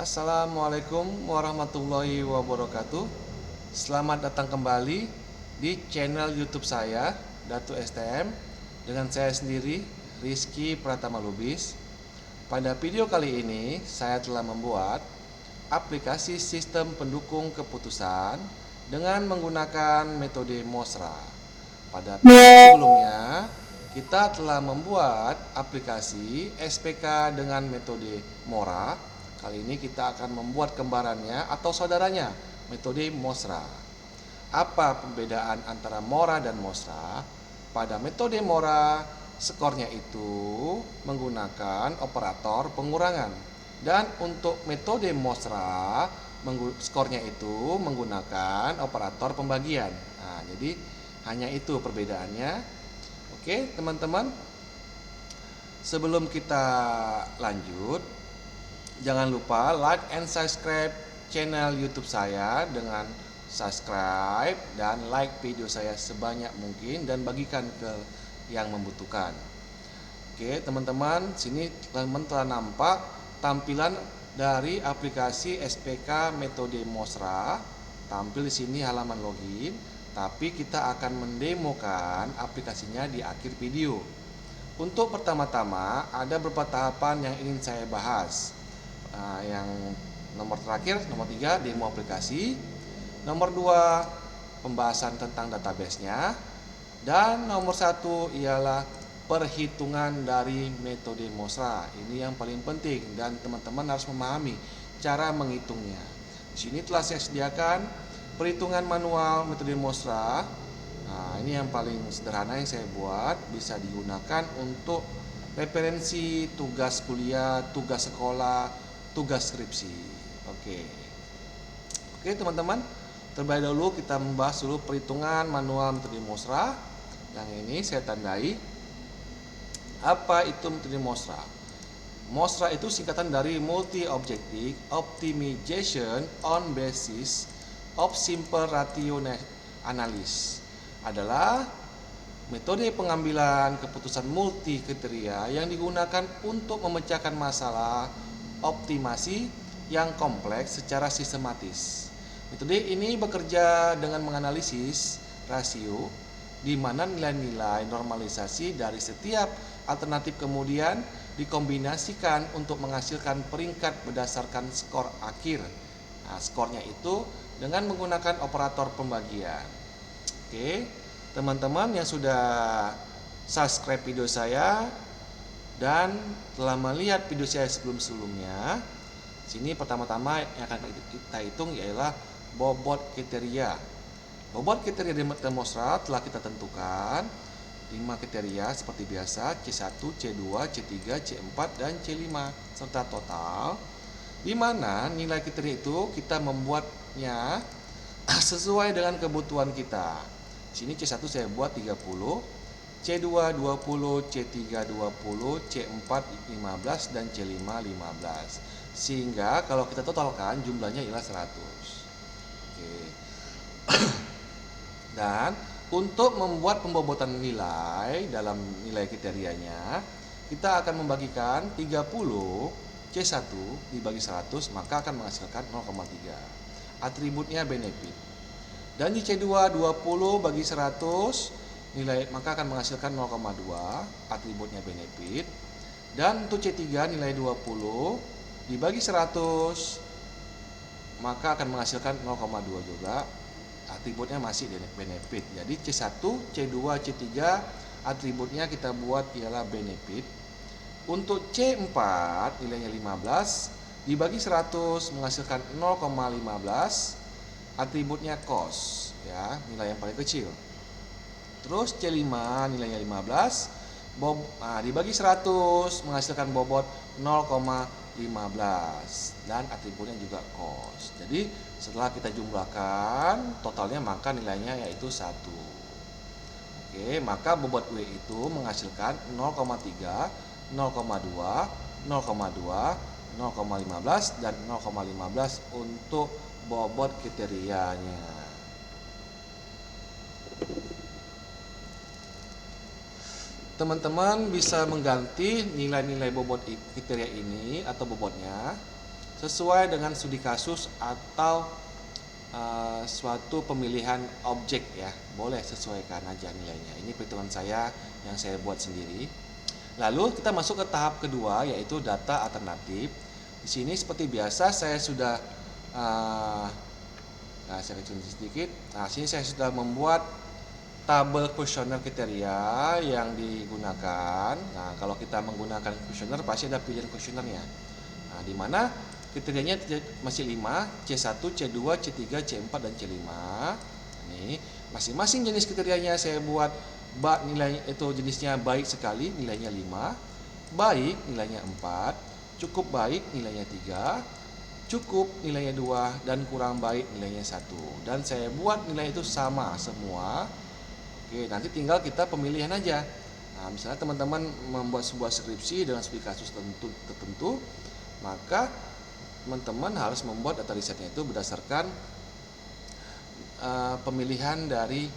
Assalamualaikum warahmatullahi wabarakatuh. Selamat datang kembali di channel YouTube saya, Datu STM, dengan saya sendiri, Rizky Pratama Lubis. Pada video kali ini, saya telah membuat aplikasi sistem pendukung keputusan dengan menggunakan metode Mosra. Pada video sebelumnya, kita telah membuat aplikasi SPK dengan metode Mora. Kali ini kita akan membuat kembarannya atau saudaranya, metode Mosra. Apa perbedaan antara Mora dan Mosra? Pada metode Mora, skornya itu menggunakan operator pengurangan. Dan untuk metode Mosra, skornya itu menggunakan operator pembagian. Nah, jadi hanya itu perbedaannya. Oke, teman-teman. Sebelum kita lanjut, jangan lupa like and subscribe channel YouTube saya dengan subscribe dan like video saya sebanyak mungkin dan bagikan ke yang membutuhkan. Oke, teman-teman, sini teman-teman telah nampak tampilan dari aplikasi SPK metode Mosra. Tampil di sini halaman login, tapi kita akan mendemokan aplikasinya di akhir video. Untuk pertama-tama ada beberapa tahapan yang ingin saya bahas. Yang nomor terakhir, nomor 3, demo aplikasi. Nomor 2, pembahasan tentang database-nya. Dan nomor 1 ialah perhitungan dari metode Mosra. Ini yang paling penting dan teman-teman harus memahami cara menghitungnya. Di sini telah saya sediakan perhitungan manual metode Mosra. Nah, ini yang paling sederhana yang saya buat, bisa digunakan untuk referensi tugas kuliah, tugas sekolah, tugas skripsi. Oke, teman-teman, terlebih dahulu kita membahas dulu perhitungan manual metode Mosra. Yang ini saya tandai. Apa itu metode Mosra? Mosra itu singkatan dari Multi Objective Optimization on Basis of Simple Ratio Analysis. Adalah metode pengambilan keputusan multi kriteria yang digunakan untuk memecahkan masalah optimasi yang kompleks secara sistematis. Metode ini bekerja dengan menganalisis rasio di mana nilai-nilai normalisasi dari setiap alternatif kemudian dikombinasikan untuk menghasilkan peringkat berdasarkan skor akhir. Nah, skornya itu dengan menggunakan operator pembagian. Oke, teman-teman yang sudah subscribe video saya dan telah melihat video saya sebelum-sebelumnya, sini pertama-tama yang akan kita hitung ialah bobot kriteria. Bobot kriteria di metode Mosra telah kita tentukan 5 kriteria seperti biasa, C1, C2, C3, C4, dan C5 serta total, di mana nilai kriteria itu kita membuatnya sesuai dengan kebutuhan kita. Sini C1 saya buat 30, C2 20, C3 20, C4 15, dan C5 15. Sehingga kalau kita totalkan jumlahnya ialah 100. Oke. Dan untuk membuat pembobotan nilai dalam nilai kriterianya, kita akan membagikan 30 C1 dibagi 100 maka akan menghasilkan 0,3. Atributnya benefit. Dan di C2 20 bagi 100 nilai maka akan menghasilkan 0,2, atributnya benefit. Dan untuk C3 nilai 20 dibagi 100 maka akan menghasilkan 0,2 juga, atributnya masih benefit. Jadi C1, C2, C3 atributnya kita buat ialah benefit. Untuk C4 nilainya 15 dibagi 100 menghasilkan 0,15, atributnya cost, ya, nilai yang paling kecil. Terus C5 nilainya 15 dibagi 100 menghasilkan bobot 0,15 dan atributnya juga cost. Jadi setelah kita jumlahkan totalnya maka nilainya yaitu 1. Oke, maka bobot W itu menghasilkan 0,3, 0,2, 0,2, 0,15 dan 0,15 untuk bobot kriterianya. Teman-teman bisa mengganti nilai-nilai bobot kriteria ini atau bobotnya sesuai dengan studi kasus atau suatu pemilihan objek ya, boleh sesuaikan aja nilainya. Ini perhitungan saya yang saya buat sendiri. Lalu kita masuk ke tahap kedua, yaitu data alternatif. Di sini seperti biasa saya sudah saya kecil sedikit. Nah, sini saya sudah membuat tabel kuesioner kriteria yang digunakan. Nah, kalau kita menggunakan kuesioner pasti ada pilihan kuesionernya. Nah, di mana kriterianya masih 5, C1, C2, C3, C4, dan C5. Ini masing-masing jenis kriterianya saya buat nilai itu jenisnya baik sekali, nilainya 5, baik nilainya 4, cukup baik nilainya 3, cukup nilainya 2, dan kurang baik nilainya 1. Dan saya buat nilai itu sama semua. Oke, nanti tinggal kita pemilihan aja. Nah, misalnya teman-teman membuat sebuah skripsi dengan studi kasus tertentu, maka teman-teman harus membuat data risetnya itu berdasarkan pemilihan dari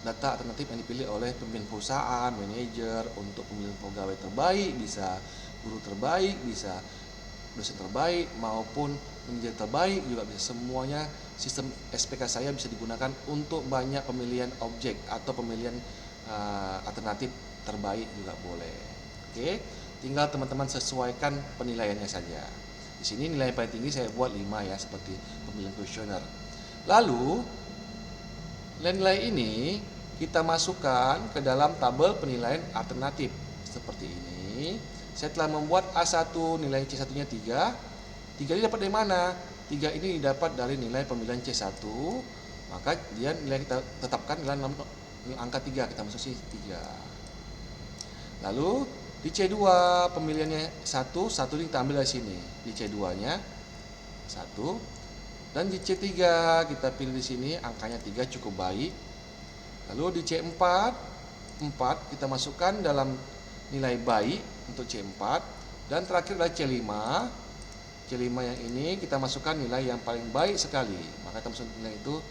data alternatif yang dipilih oleh pemimpin perusahaan, manajer, untuk pemilihan pegawai terbaik, bisa guru terbaik, bisa dosen terbaik, maupun manajer terbaik juga bisa. Semuanya sistem SPK saya bisa digunakan untuk banyak pemilihan objek atau pemilihan alternatif terbaik juga boleh. Oke, tinggal teman-teman sesuaikan penilaiannya saja. Di sini nilai paling tinggi saya buat 5 ya, seperti pemilihan kuesioner. Lalu nilai ini kita masukkan ke dalam tabel penilaian alternatif seperti ini. Saya telah membuat A1 nilai C1-nya 3. 3 ini dapat dari mana? 3 ini didapat dari nilai pemilihan C1. Maka dia nilai kita tetapkan nilai angka 3, kita masuk sini 3. Lalu di C2 pemilihannya 1 ini kita ambil dari sini. Di C2-nya 1. Dan di C3 kita pilih di sini, angkanya 3 cukup baik. Lalu di C4 kita masukkan dalam nilai baik untuk C4. Dan terakhir adalah C5. C5 yang ini kita masukkan nilai yang paling baik sekali. Maka kita masukkan nilai itu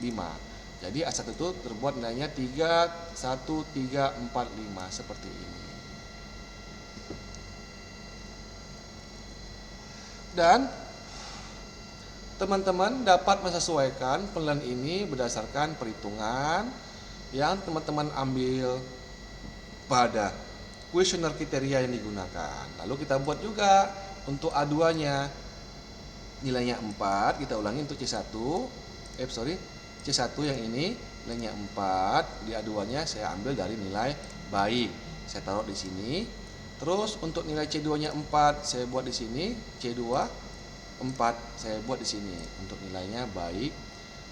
5. Jadi A1 itu terbuat nilainya 3, 1, 3, 4, 5 seperti ini. Dan teman-teman dapat menyesuaikan penilaian ini berdasarkan perhitungan yang teman-teman ambil pada kuesioner kriteria yang digunakan. Lalu kita buat juga untuk A2-nya nilainya 4, kita ulangi untuk C1. C1 yang ini nilainya 4, di A2-nya saya ambil dari nilai baik. Saya taruh di sini. Terus untuk nilai C2-nya 4 saya buat di sini, C2 4 saya buat di sini untuk nilainya baik.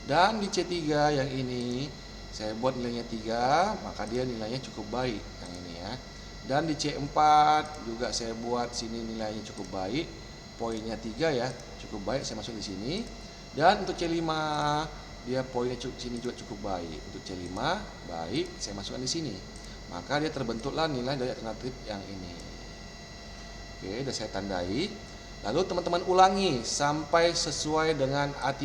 Dan di C3 yang ini saya buat nilainya 3, maka dia nilainya cukup baik yang ini ya. Dan di C4 juga saya buat sini nilainya cukup baik, poinnya 3 ya, cukup baik, saya masuk di sini. Dan untuk C5 dia poinnya sini juga cukup baik. Untuk C5 baik, saya masukkan di sini. Maka dia terbentuklah nilai dari alternatif yang ini. Oke, sudah saya tandai. Lalu teman-teman ulangi sampai sesuai dengan A3.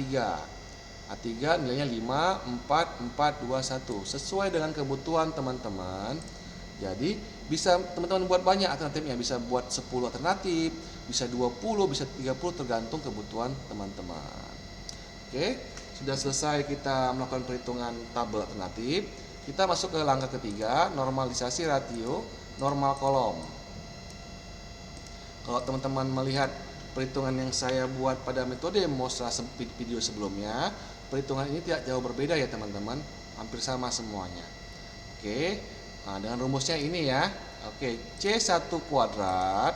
A3 nilainya 5, 4, 4, 2, 1. Sesuai dengan kebutuhan teman-teman. Jadi bisa teman-teman buat banyak alternatifnya. Bisa buat 10 alternatif, bisa 20, bisa 30, tergantung kebutuhan teman-teman. Oke, sudah selesai kita melakukan perhitungan tabel alternatif. Kita masuk ke langkah ketiga, normalisasi ratio normal kolom. Kalau teman-teman melihat perhitungan yang saya buat pada metode Mosra video sebelumnya, perhitungan ini tidak jauh berbeda ya teman-teman, hampir sama semuanya. Oke, nah dengan rumusnya ini ya. Oke, C1 kuadrat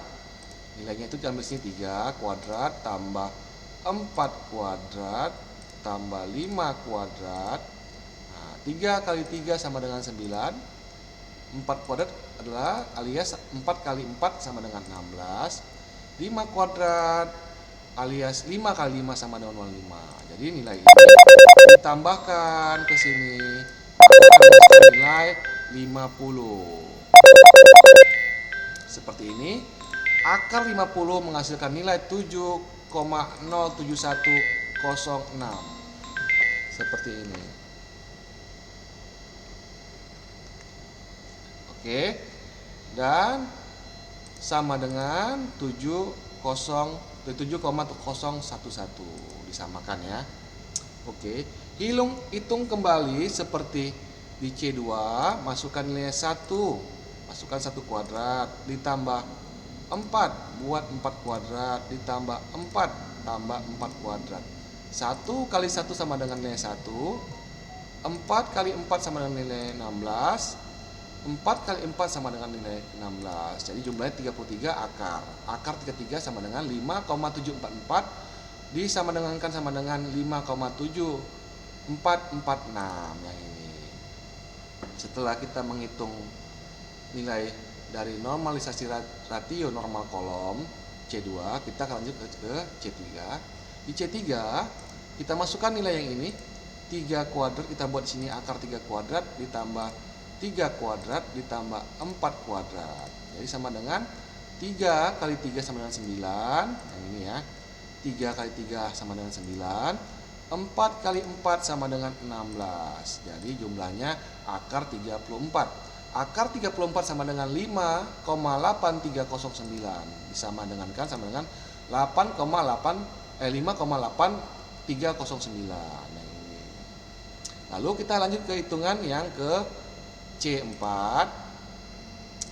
nilainya itu diambil sini 3 kuadrat tambah 4 kuadrat tambah 5 kuadrat. 3 kali 3 sama dengan 9. 4 kuadrat adalah alias 4 kali 4 sama dengan 16. 5 kuadrat alias 5 kali 5 sama dengan 5. Jadi nilai ini ditambahkan ke sini akan nilai 50. Seperti ini. Akar 50 menghasilkan nilai 7,07106. Seperti ini. Oke, dan sama dengan 7,07106. 7,011 disamakan ya. Oke, hitung kembali seperti di C2, masukkan nilai 1, masukkan 1 kuadrat, ditambah 4, buat 4 kuadrat, ditambah 4, tambah 4 kuadrat. 1 kali 1 sama dengan nilai 1, 4 kali 4 sama dengan nilai 16, 4 kali 4 sama dengan nilai 16. Jadi jumlahnya 33 akar. Akar 33 sama dengan 5,744 disamadengankan sama dengan 5,7446 yang ini. Setelah kita menghitung nilai dari normalisasi ratio normal kolom C2, kita akan lanjut ke C3. Di C3 kita masukkan nilai yang ini, 3 kuadrat kita buat di sini akar 3 kuadrat ditambah 3 kuadrat ditambah 4 kuadrat. Jadi sama dengan 3 kali 3 sama dengan 9, yang ini ya. 3 kali 3 sama dengan 9, 4 kali 4 sama dengan 16. Jadi jumlahnya akar 34. Akar 34 sama dengan 5,8309. Disama dengankan sama dengan 5,8309. Nah, ini. Lalu kita lanjut ke hitungan yang ke C4.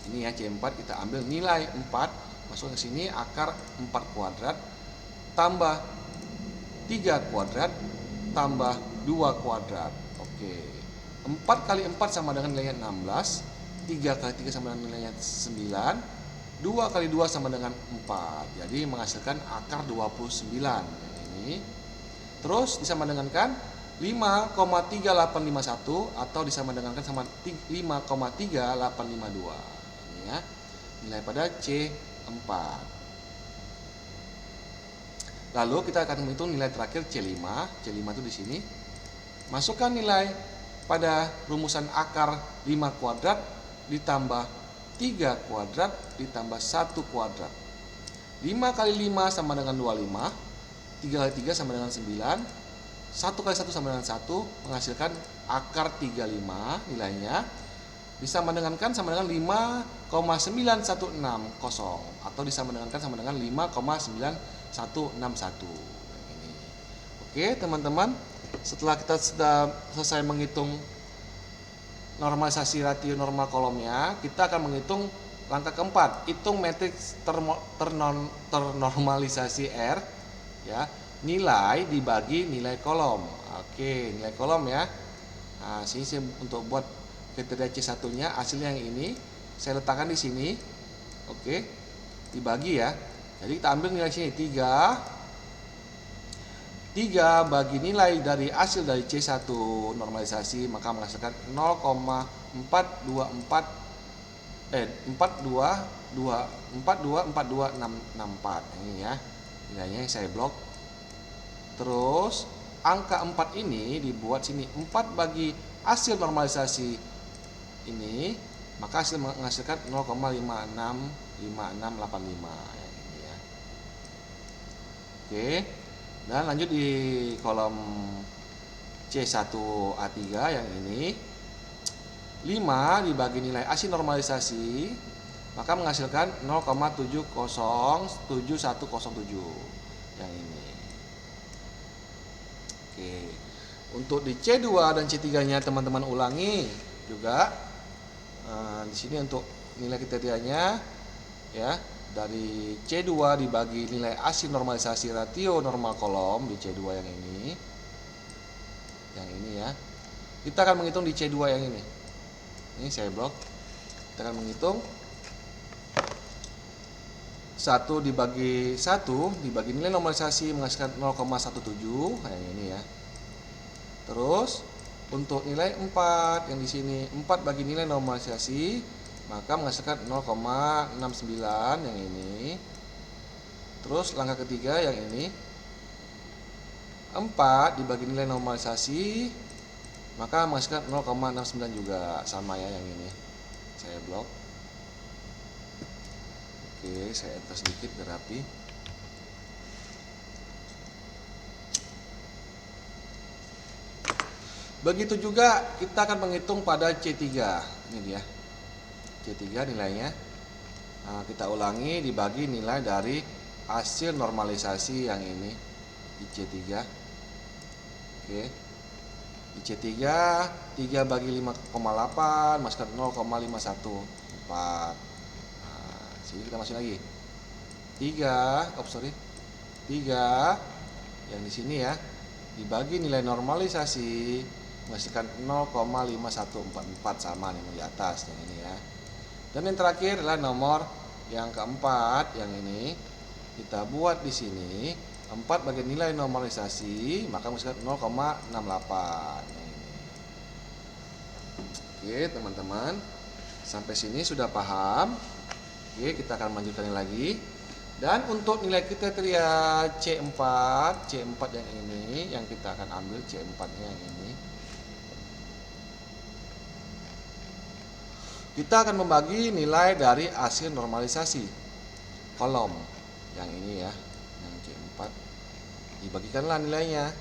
Ini ya C4, kita ambil nilai 4, masuk ke sini akar 4 kuadrat tambah 3 kuadrat tambah 2 kuadrat. Oke. 4 kali 4 sama dengan nilainya 16, 3 kali 3 sama dengan nilainya 9, 2 kali 2 sama dengan 4. Jadi menghasilkan akar 29 yang ini. Terus disama dengankan 5,3851 atau disama dengankan sama 5,3852. Ini ya. Nilai pada C4. Lalu kita akan menghitung nilai terakhir C5. C5 itu di sini. Masukkan nilai pada rumusan akar 5 kuadrat ditambah 3 kuadrat ditambah 1 kuadrat. 5 kali 5 sama dengan 25. 3 kali 3 sama dengan 9. 1 kali 1 sama dengan 1 menghasilkan akar 35 nilainya. Disama dengankan sama dengan 5,9160 atau disama dengankan sama dengan 5,9161 ini. Oke teman-teman, setelah kita sudah selesai menghitung normalisasi ratio normal kolomnya, kita akan menghitung langkah keempat, hitung matriks ternormalisasi R ya, nilai dibagi nilai kolom. Oke, nilai kolom ya. Nah, sini saya untuk buat kriteria C1-nya hasilnya yang ini saya letakkan di sini. Oke, dibagi ya. Jadi kita ambil nilai sini 3 bagi nilai dari hasil dari C1 normalisasi, maka menghasilkan 4242664 ini ya. Nilainya saya blok. Terus angka 4 ini dibuat sini 4 bagi hasil normalisasi ini, maka hasil menghasilkan 0,565685 ini ya. Oke. Dan lanjut di kolom C1A3 yang ini, 5 dibagi nilai hasil normalisasi, maka menghasilkan 0,707107 yang ini. Oke. Untuk di C2 dan C3-nya teman-teman ulangi juga. Di sini untuk nilai kriterianya ya, dari C2 dibagi nilai hasil normalisasi ratio normal kolom di C2 yang ini. Yang ini ya. Kita akan menghitung di C2 yang ini. Ini saya blok. Kita akan menghitung 1 dibagi 1 dibagi nilai normalisasi menghasilkan 0,17 yang ini ya. Terus untuk nilai 4 yang di sini, 4 bagi nilai normalisasi maka menghasilkan 0,69 yang ini. Terus langkah ketiga yang ini, 4 dibagi nilai normalisasi maka menghasilkan 0,69 juga, sama ya yang ini. Saya blok. Oke, saya enter sedikit biar rapi. Begitu juga kita akan menghitung pada C3. Ini dia. C3 nilainya. Nah, kita ulangi dibagi nilai dari hasil normalisasi yang ini di C3. Oke. Di C3 3 bagi 5,8 masukkan 0,514. Nah, sini kita masukin lagi 3 yang di sini ya, dibagi nilai normalisasi menghasilkan 0,5144, sama nih di atas yang ini ya. Dan yang terakhir adalah nomor yang keempat, yang ini kita buat di sini 4 bagi nilai normalisasi maka menghasilkan 0,68 yang ini. Oke teman-teman, sampai sini sudah paham. Oke, kita akan melanjutkan lagi. Dan untuk nilai kriteria C4 yang ini, yang kita akan ambil C4 nya yang ini, kita akan membagi nilai dari hasil normalisasi kolom yang ini ya, yang C4 dibagikanlah nilainya.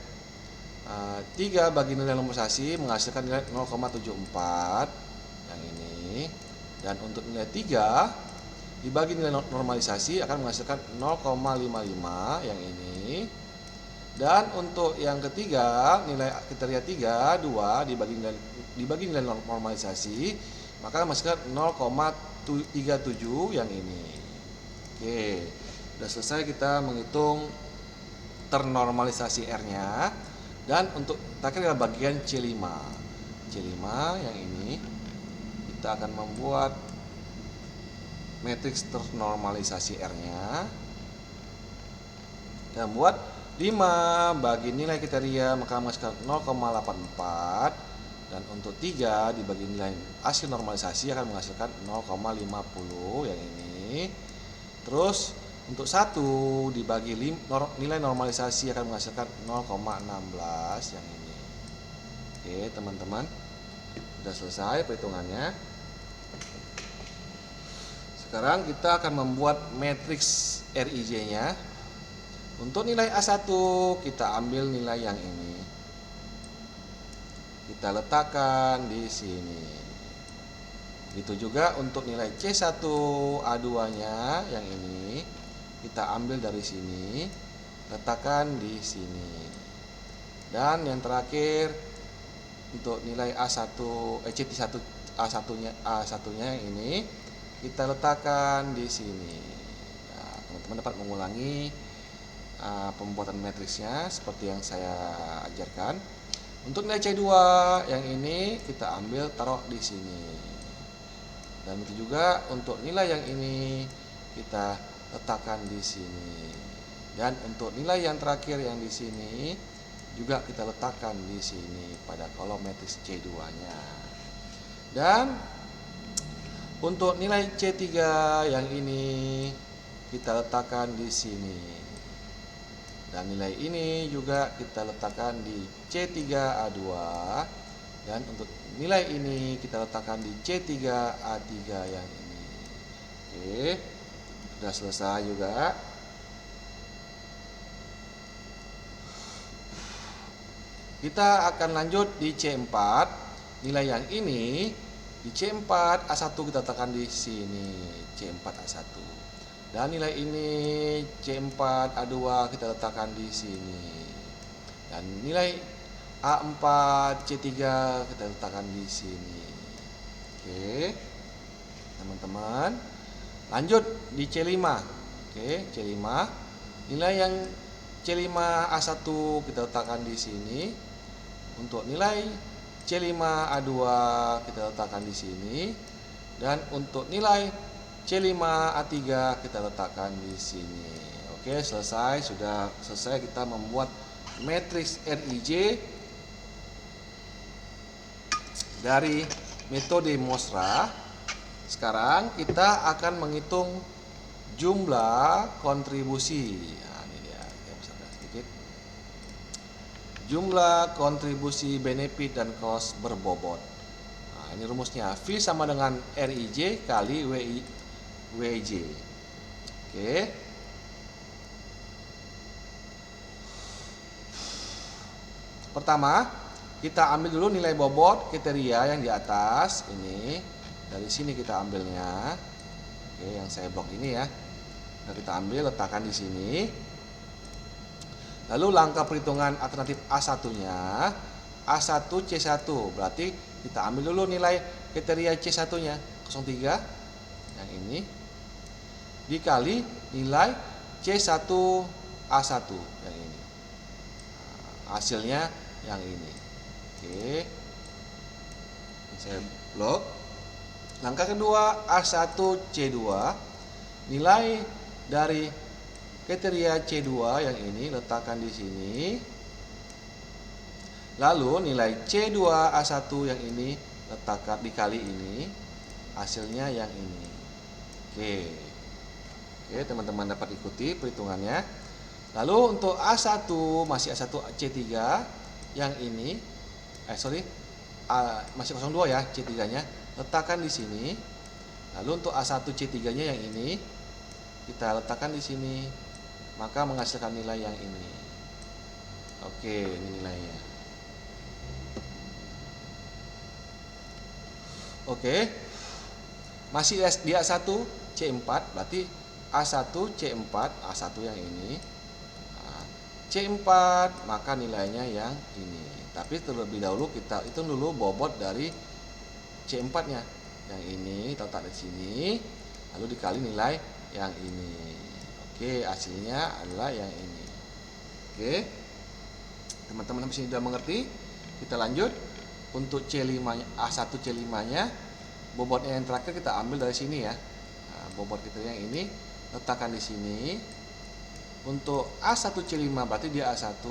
3 bagi nilai normalisasi menghasilkan nilai 0,74 yang ini, dan untuk nilai 3 dibagi nilai normalisasi akan menghasilkan 0,55 yang ini. Dan untuk yang ketiga, nilai kriteria 3, 2 dibagi nilai normalisasi maka menghasilkan 0,37 yang ini. Oke, sudah selesai kita menghitung ternormalisasi R-nya. Dan untuk terakhir adalah bagian C5 yang ini, kita akan membuat matriks ternormalisasi R-nya dan buat 5 bagi nilai kriteria maka menghasilkan 0,84, dan untuk 3 dibagi nilai hasil normalisasi akan menghasilkan 0,50 yang ini. Terus untuk 1 dibagi nilai normalisasi akan menghasilkan 0,16 yang ini. Oke teman-teman, sudah selesai perhitungannya. Sekarang kita akan membuat matriks RIJ-nya. Untuk nilai A1 kita ambil nilai yang ini. Kita letakkan di sini. Begitu juga untuk nilai C1 A2-nya yang ini, kita ambil dari sini, letakkan di sini. Dan yang terakhir untuk nilai C1 A1-nya yang ini, kita letakkan di sini. Nah, teman-teman dapat mengulangi pembuatan matriksnya seperti yang saya ajarkan. Untuk nilai C2 yang ini kita ambil taruh di sini. Dan begitu juga untuk nilai yang ini kita letakkan di sini. Dan untuk nilai yang terakhir yang di sini juga kita letakkan di sini pada kolom matriks C2-nya. Dan untuk nilai C3 yang ini kita letakkan di sini. Dan nilai ini juga kita letakkan di C3A2. Dan untuk nilai ini kita letakkan di C3A3 yang ini. Oke, sudah selesai juga. Kita akan lanjut di C4. Nilai yang ini di C4 A1 kita letakkan di sini, C4 A1. Dan nilai ini C4 A2 kita letakkan di sini. Dan nilai A4 C3 kita letakkan di sini. Oke. Teman-teman, lanjut di C5. Oke, C5. Nilai yang C5 A1 kita letakkan di sini. Untuk nilai C5 A2 kita letakkan di sini, dan untuk nilai C5 A3 kita letakkan di sini. Oke, selesai. Sudah selesai kita membuat matriks RIJ dari metode Mosra. Sekarang kita akan menghitung jumlah kontribusi. Nah, ini dia, kita bisa lihat sedikit. Jumlah kontribusi benefit dan cost berbobot. Nah, ini rumusnya, V sama dengan RIJ kali WIJ. Oke. Pertama, kita ambil dulu nilai bobot kriteria yang di atas ini. Dari sini kita ambilnya. Oke, yang saya blok ini ya. Nah, kita ambil letakkan di sini. Lalu langkah perhitungan alternatif A1-nya, A1C1, berarti kita ambil dulu nilai kriteria C1-nya, 03 yang ini dikali nilai C1A1 yang ini. Nah, hasilnya yang ini. Oke. Saya blok. Langkah kedua A1C2, nilai dari kriteria C2 yang ini letakkan di sini. Lalu nilai C2A1 yang ini letakkan dikali ini, hasilnya yang ini. Oke. Oke, teman-teman dapat ikuti perhitungannya. Lalu untuk A1 masih A1C3 yang ini masih 02 ya C3-nya, letakkan di sini. Lalu untuk A1C3-nya yang ini kita letakkan di sini, maka menghasilkan nilai yang ini. Oke, ini nilainya. Oke. Masih di A1C4, berarti A1C4, A1 yang ini. Nah, C4, maka nilainya yang ini. Tapi terlebih dahulu kita hitung dulu bobot dari C4-nya. Yang ini kita letak di sini, lalu dikali nilai yang ini. Oke, hasilnya adalah yang ini. Oke. Teman-teman di sini sudah mengerti? Kita lanjut. Untuk C5-nya, A1C5-nya, bobotnya yang terakhir kita ambil dari sini ya. Nah, bobot kita yang ini letakkan di sini. Untuk A1C5 berarti dia A1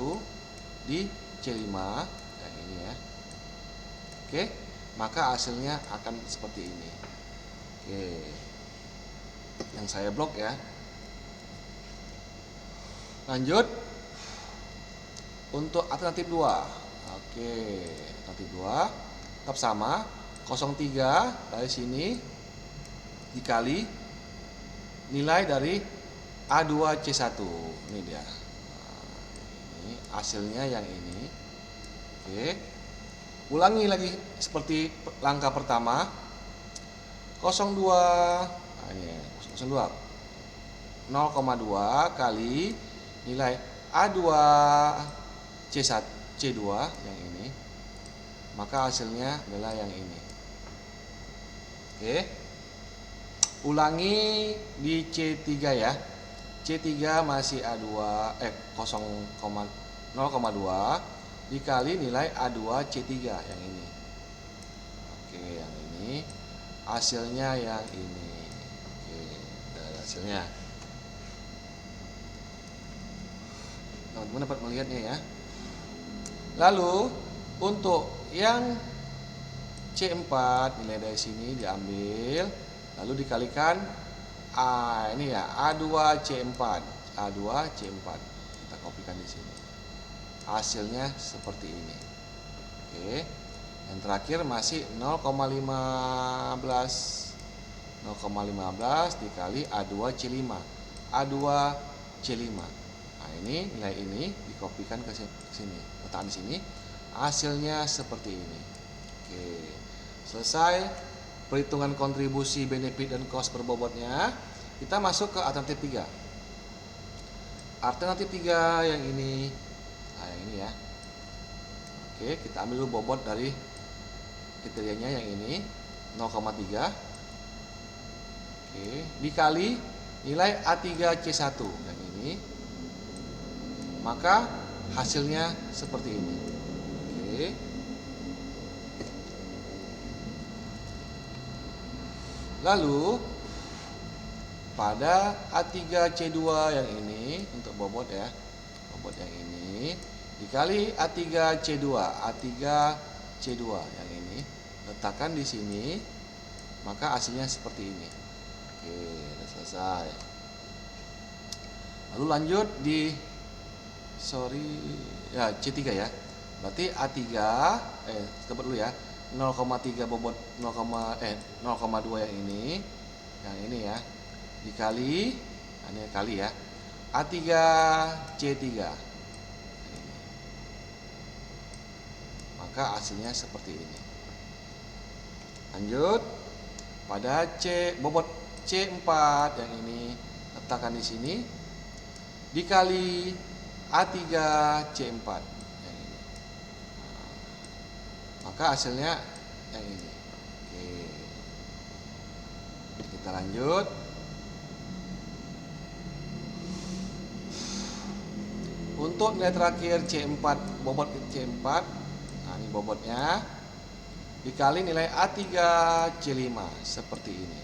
di C5 yang ini ya. Oke, maka hasilnya akan seperti ini. Oke. Yang saya blok ya. Lanjut untuk alternatif 2. Oke, alternatif 2 tetap sama, 03 dari sini dikali nilai dari A2C1. Ini dia. Nah, ini hasilnya yang ini. Oke. Ulangi lagi seperti langkah pertama. 02 nah ini 02 0,2 kali nilai A2C1 C2 yang ini, maka hasilnya adalah yang ini. Oke. Ulangi di C3 ya. C3 masih A2 0,2 dikali nilai A2C3 yang ini. Oke, yang ini hasilnya yang ini. Oke, dari hasilnya. Teman-teman dapat melihatnya ya. Lalu untuk yang C4 nilai dari sini diambil, lalu dikalikan ini ya A2C4, A2C4 kita kopikan di sini. Hasilnya seperti ini. Oke. Yang terakhir masih 0,15 dikali A2C5, A2C5. Nah, ini nilai ini dikopikan ke sini, letakkan di sini. Hasilnya seperti ini. Oke. Selesai perhitungan kontribusi, benefit dan cost per bobotnya. Kita masuk ke alternatif 3. Alternatif 3 yang ini. Nah, yang ini ya. Oke, kita ambil dulu bobot dari kriterianya yang ini 0,3. Oke, dikali nilai A3C1 yang ini. Maka hasilnya seperti ini. Oke. Lalu pada A3C2 yang ini untuk bobot ya. Bobot yang ini dikali A3C2, A3C2 yang ini letakkan di sini, maka hasilnya seperti ini. Oke, sudah selesai. Lalu lanjut di C3 ya. Berarti A3 dapat dulu ya. 0,3 bobot 0,2 yang ini ya. Dikali ini kali ya. A3C3. Maka hasilnya seperti ini. Lanjut pada bobot C4 yang ini letakkan di sini, dikali A3C4 yang ini. Maka hasilnya yang ini. Oke. Kita lanjut. Untuk nilai terakhir C4, bobot C4, nah ini bobotnya, dikali nilai A3C5 seperti ini.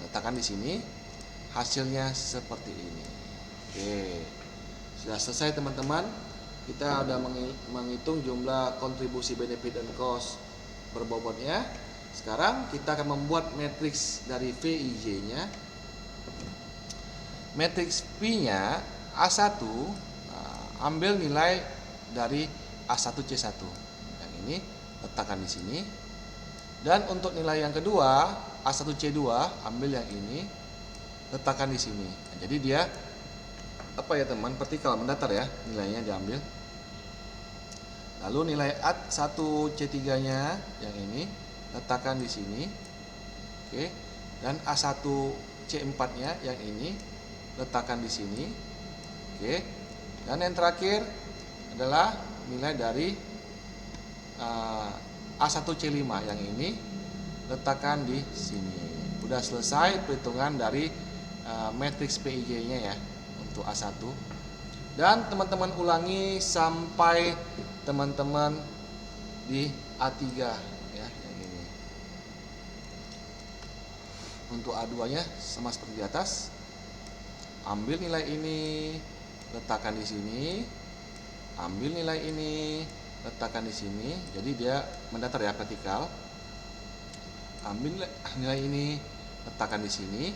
Letakkan di sini, hasilnya seperti ini. Oke, sudah selesai teman-teman. Kita sudah menghitung jumlah kontribusi benefit dan cost berbobotnya. Sekarang kita akan membuat matriks dari VIJ-nya. Matriks P-nya A1, ambil nilai dari A1C1 yang ini, letakkan di sini. Dan untuk nilai yang kedua A1C2, ambil yang ini, letakkan di sini. Nah, jadi dia apa ya teman, vertikal mendatar ya, nilainya diambil. Lalu nilai A1C3 nya yang ini, letakkan di sini. Oke. Dan A1C4 nya yang ini, letakkan di sini. Oke. Dan yang terakhir adalah nilai dari A1C5 yang ini, letakkan di sini. Udah selesai perhitungan dari matriks PIJ-nya ya untuk A1. Dan teman-teman ulangi sampai teman-teman di A3 ya yang ini. Untuk A2-nya sama seperti di atas. Ambil nilai ini, letakkan di sini. Ambil nilai ini, letakkan di sini. Jadi dia mendatar ya, vertikal. Ambil nilai ini, letakkan di sini.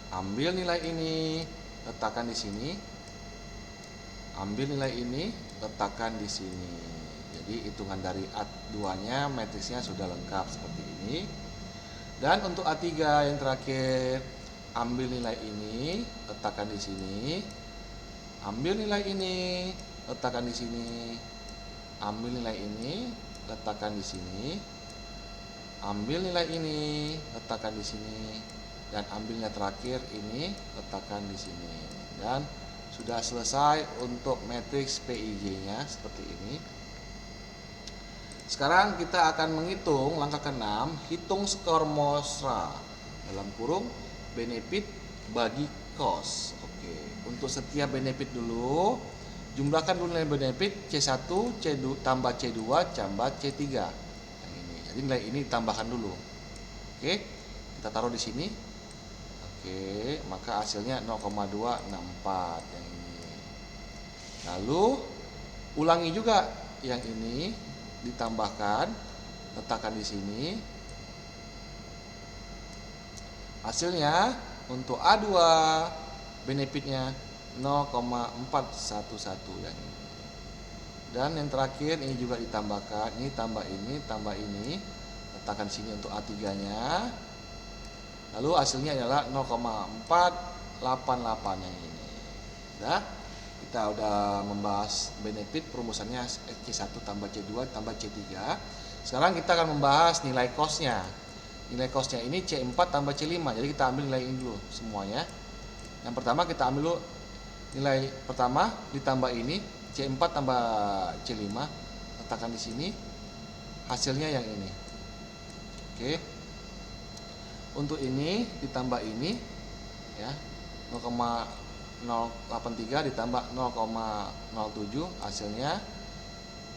Ambil nilai ini, letakkan di sini. Ambil nilai ini, letakkan di sini. Jadi hitungan dari A2-nya matriksnya sudah lengkap seperti ini. Dan untuk A3 yang terakhir, ambil nilai ini, letakkan di sini. Ambil nilai ini, letakkan di sini. Ambil nilai ini, letakkan di sini. Ambil nilai ini, letakkan di sini. Dan ambil nilai terakhir ini, letakkan di sini. Dan sudah selesai untuk matriks PIJ-nya seperti ini. Sekarang kita akan menghitung langkah ke-6, hitung skor Mosra dalam kurung benefit bagi cost. Oke, untuk setiap benefit dulu, jumlahkan dulu nilai benefit C1, C2 tambah C2 tambah C3. Yang ini. Jadi nilai ini ditambahkan dulu. Oke, kita taruh di sini. Oke, maka hasilnya 0,264 yang ini. Lalu ulangi juga yang ini, ditambahkan, letakkan di sini. Hasilnya untuk A2 benefitnya 0,411 yang ini. Dan yang terakhir ini juga ditambahkan, ini tambah ini, letakkan sini untuk A3-nya. Lalu hasilnya adalah 0,488 yang ini. Nah, kita udah membahas benefit perumusannya C1 tambah C2 tambah C3. Sekarang kita akan membahas nilai cost-nya. Nilai cost-nya ini C4 tambah C5. Jadi kita ambil nilai ini dulu semuanya. Yang pertama kita ambil dulu nilai pertama ditambah ini C4 tambah C5, letakkan di sini. Hasilnya yang ini. Oke. Untuk ini ditambah ini ya, 0,083 ditambah 0,07, hasilnya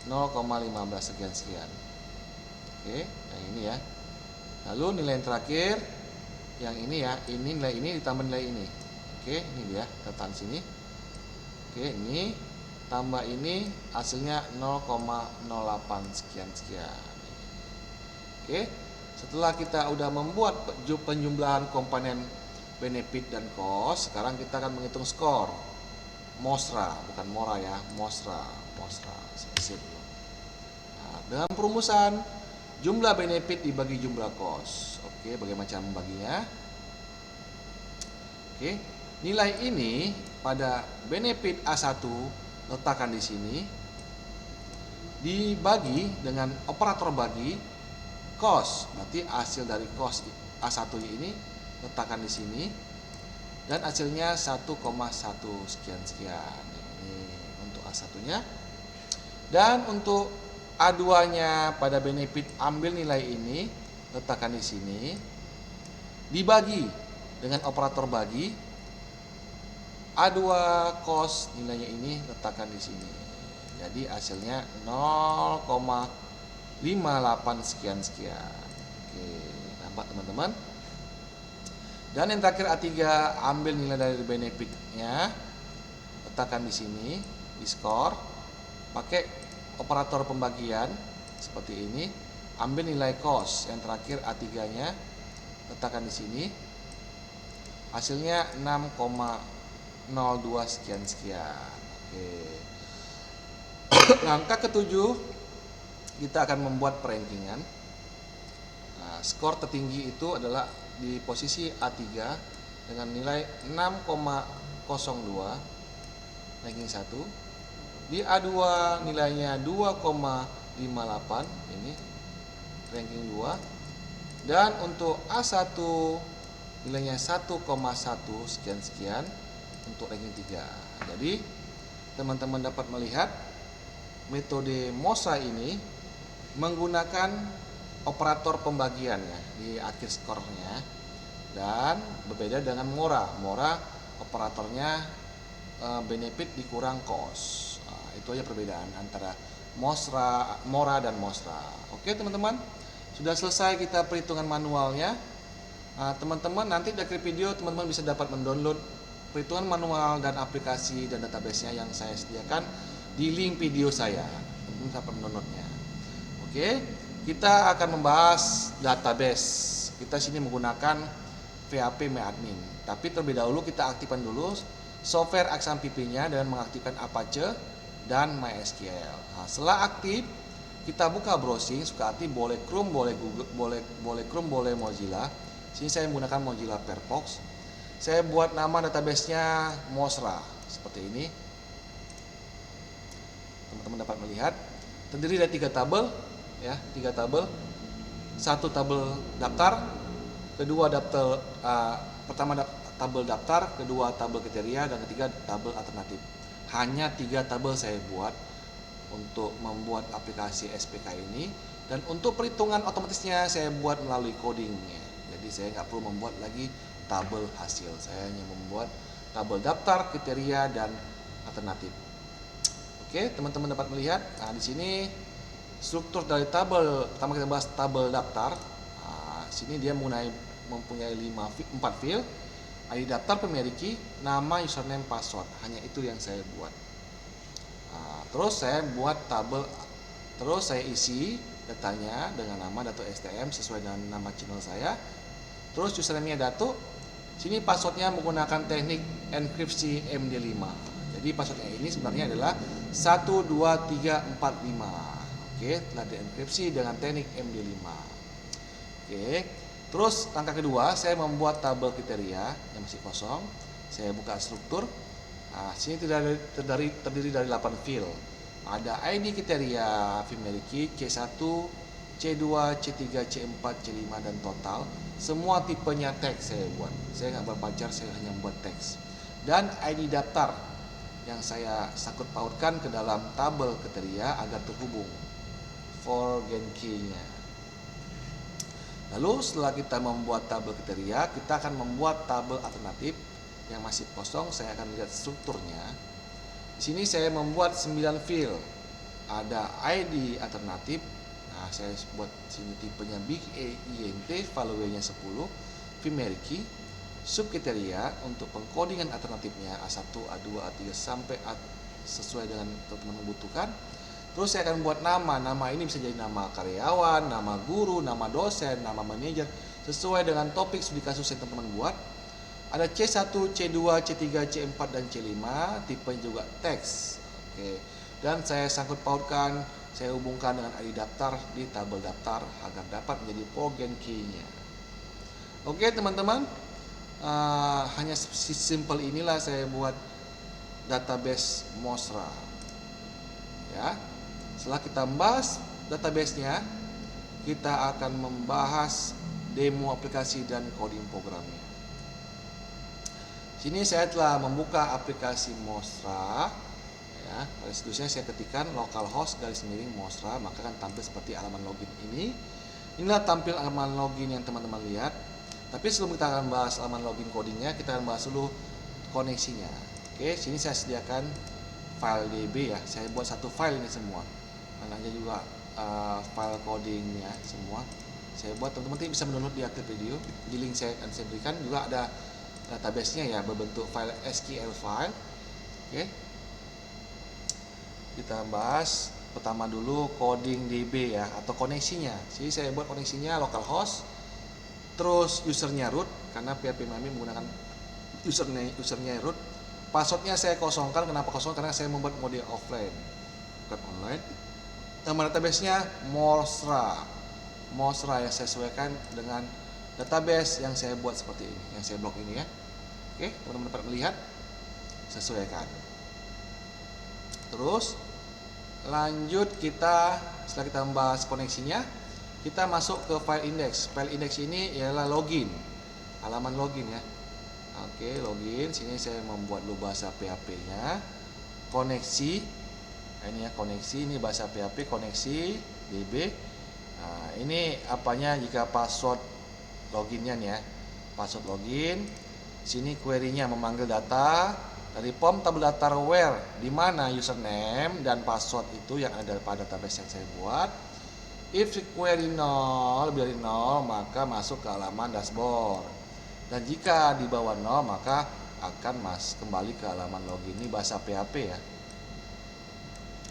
0,15 sekian. Oke, yang ini ya. Lalu nilai yang terakhir yang ini ya, ini nilai ini ditambah nilai ini. Oke, ini dia, letakkan sini. Oke, ini tambah ini hasilnya 0,08 sekian. Oke, setelah kita udah membuat penjumlahan komponen benefit dan cost, sekarang kita akan menghitung skor Mosra, bukan Mora ya, Mosra. Sip. Nah, dengan perumusan jumlah benefit dibagi jumlah cost. Oke, bagaimana cara membaginya? Oke, nilai ini pada benefit A1 letakkan di sini, dibagi dengan operator bagi cost. Berarti hasil dari cost A1 ini letakkan di sini, dan hasilnya 1,1 sekian-sekian. Ini untuk A1-nya. Dan untuk A2-nya pada benefit ambil nilai ini, letakkan di sini, dibagi dengan operator bagi, A2 cos nilainya ini letakkan di sini. Jadi hasilnya 0,58 sekian-sekian. Oke, nampak teman-teman? Dan yang terakhir A3, ambil nilai dari benefitnya, letakkan di sini, di skor, pakai operator pembagian seperti ini, ambil nilai cos. Yang terakhir A3-nya, letakkan di sini, hasilnya 6,02 sekian-sekian. Oke. Langkah ketujuh, kita akan membuat perankingan. Nah, skor tertinggi itu adalah di posisi A3 dengan nilai 6,02, ranking 1. Di A2 nilainya 2,58, ini ranking 2. Dan untuk A1 nilainya 1,1 sekian-sekian untuk ranking 3. Jadi teman-teman dapat melihat metode Mosra ini menggunakan operator pembagiannya di akhir skornya, dan berbeda dengan Mora. Mora operatornya benefit dikurang cost. Itu aja perbedaan antara Mora dan Mosra. Oke teman-teman, sudah selesai kita perhitungan manualnya. Teman-teman nanti di akhir video teman-teman bisa dapat mendownload perhitungan manual dan aplikasi dan database-nya yang saya sediakan di link video saya. Teman-teman dapat mendownloadnya. Oke, kita akan membahas database. Kita sini menggunakan PHP MyAdmin. Tapi terlebih dahulu kita aktifkan dulu software XAMPP-nya dengan mengaktifkan Apache dan MySQL. Nah, setelah aktif, kita buka browsing. Suka hati boleh Chrome, boleh Google, boleh Chrome, boleh Mozilla. Sini saya menggunakan Mozilla Firefox. Saya buat nama database-nya Mosra seperti ini. Teman-teman dapat melihat terdiri dari 3 tabel, ya, 3 tabel. 1 tabel daftar, kedua pertama tabel daftar, kedua tabel kriteria, dan ketiga tabel alternatif. Hanya 3 tabel saya buat untuk membuat aplikasi SPK ini, dan untuk perhitungan otomatisnya saya buat melalui codingnya. Jadi saya nggak perlu membuat lagi tabel hasil, saya hanya membuat tabel daftar, kriteria, dan alternatif. Oke, teman-teman dapat melihat. Nah, di sini struktur dari tabel, pertama kita bahas tabel daftar. Nah, sini dia mempunyai 4 field, ID daftar, pemiliki, nama, username, password. Hanya itu yang saya buat. Nah, terus saya buat tabel, terus saya isi datanya dengan nama Dato STM sesuai dengan nama channel saya. Terus username-nya Dato. Sini passwordnya menggunakan teknik enkripsi MD5. Jadi passwordnya ini sebenarnya adalah 12345. Oke, telah dienkripsi dengan teknik MD5. Oke, terus langkah kedua saya membuat tabel kriteria yang masih kosong. Saya buka struktur. Nah, sini terdiri dari 8 field. Ada ID kriteria, Vimiliki, C1, C2, C3, C4, C5, dan total. Semua tipenya teks saya buat. Saya nggak berpacar, saya hanya membuat teks. Dan ID daftar yang saya sangkut pautkan ke dalam tabel kriteria agar terhubung forgen key-nya. Lalu setelah kita membuat tabel kriteria, kita akan membuat tabel alternatif yang masih kosong. Saya akan lihat strukturnya. Di sini saya membuat 9 field. Ada ID alternatif. Nah, saya buat sini tipenya Big EINT, value-nya 10, Vimiliki, subkriteria untuk pengkodingan alternatifnya A1, A2, A3 sampai sesuai dengan teman-teman membutuhkan. Terus saya akan buat nama ini bisa jadi nama karyawan, nama guru, nama dosen, nama manajer, sesuai dengan topik studi kasus yang teman-teman buat. Ada C1, C2, C3, C4, dan C5, tipe juga teks. Oke. Dan saya sangkut pautkan, saya hubungkan dengan ID daftar di tabel daftar agar dapat menjadi forgen key-nya. Oke teman-teman, hanya simple inilah saya buat database Mosra. Ya, setelah kita membahas database-nya, kita akan membahas demo aplikasi dan coding programnya. Sini saya telah membuka aplikasi Mosra. Ya, pada situsnya saya ketikkan localhost _Mosra, maka akan tampil seperti halaman login ini. Inilah tampil halaman login yang teman-teman lihat. Tapi sebelum kita akan bahas halaman login codingnya, kita akan bahas dulu koneksinya. Oke, sini saya sediakan file DB ya. Saya buat satu file ini semua. Dan ada juga file codingnya semua. Saya buat, teman-teman bisa mendownload di akhir video. Di link saya akan saya berikan juga ada database-nya ya, berbentuk file SQL file. Oke. Kita bahas pertama dulu coding DB ya, atau koneksinya. Jadi saya buat koneksinya localhost, terus usernya root karena PHP Mami menggunakan usernya root. Passwordnya saya kosongkan. Kenapa kosong? Karena saya membuat mode offline bukan online. Nama database-nya Mosra yang saya sesuaikan dengan database yang saya buat seperti ini, yang saya blok ini ya. Oke, teman-teman dapat melihat, sesuaikan. Terus lanjut, setelah kita membahas koneksinya, kita masuk ke file index. File index ini ialah login, halaman login ya. Oke, login. Sini saya membuat dulu bahasa PHP-nya. Koneksi. Nah, ini ya, koneksi. Ini bahasa PHP, koneksi DB. Nah, ini apanya jika password loginnya nih ya. Password login. Sini query-nya memanggil data dari form tabel data where, di mana username dan password itu yang ada pada database yang saya buat. If query 0 lebih dari 0, maka masuk ke halaman dashboard. Dan jika di bawah 0, maka akan kembali ke halaman login. Ini bahasa PHP ya.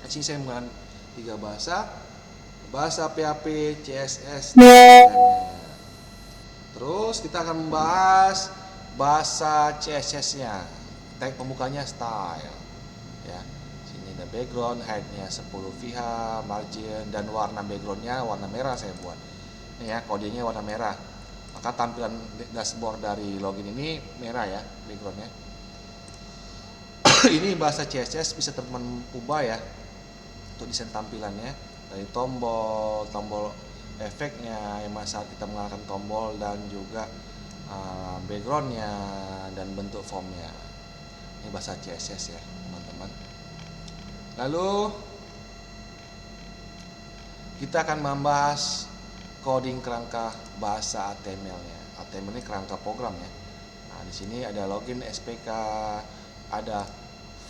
Di sini saya menggunakan 3 bahasa PHP, CSS, dan HTML. Terus kita akan membahas bahasa CSS-nya. Tag pembukanya style ya. Sini ada background, height-nya 10 VH, margin, dan warna background-nya warna merah saya buat. Ini ya, kodenya warna merah. Maka tampilan dashboard dari login ini merah ya background-nya. Ini bahasa CSS, bisa teman-teman ubah ya untuk desain tampilannya, dari tombol efeknya yang saat kita menggunakan tombol, dan juga backgroundnya dan bentuk formnya. Ini bahasa CSS ya teman-teman. Lalu kita akan membahas coding kerangka bahasa HTML-nya. HTML ini kerangka program ya. Nah, di sini ada login SPK, ada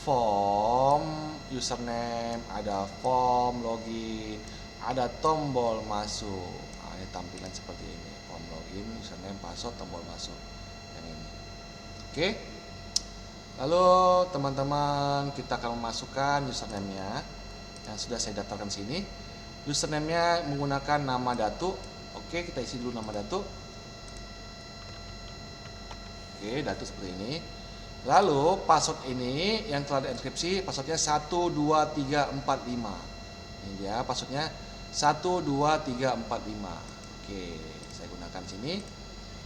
form username, ada form login, ada tombol masuk. Nah, ini tampilan seperti ini. Form login, username, password, tombol masuk. Yang ini. Oke. Lalu teman-teman, kita akan memasukkan username-nya yang sudah saya daftarkan sini. Username-nya menggunakan nama Datu. Oke, kita isi dulu nama Datu. Oke, Datu seperti ini. Lalu password ini yang telah dienkripsi, passwordnya 12345. Ini dia passwordnya 12345. Oke, saya gunakan sini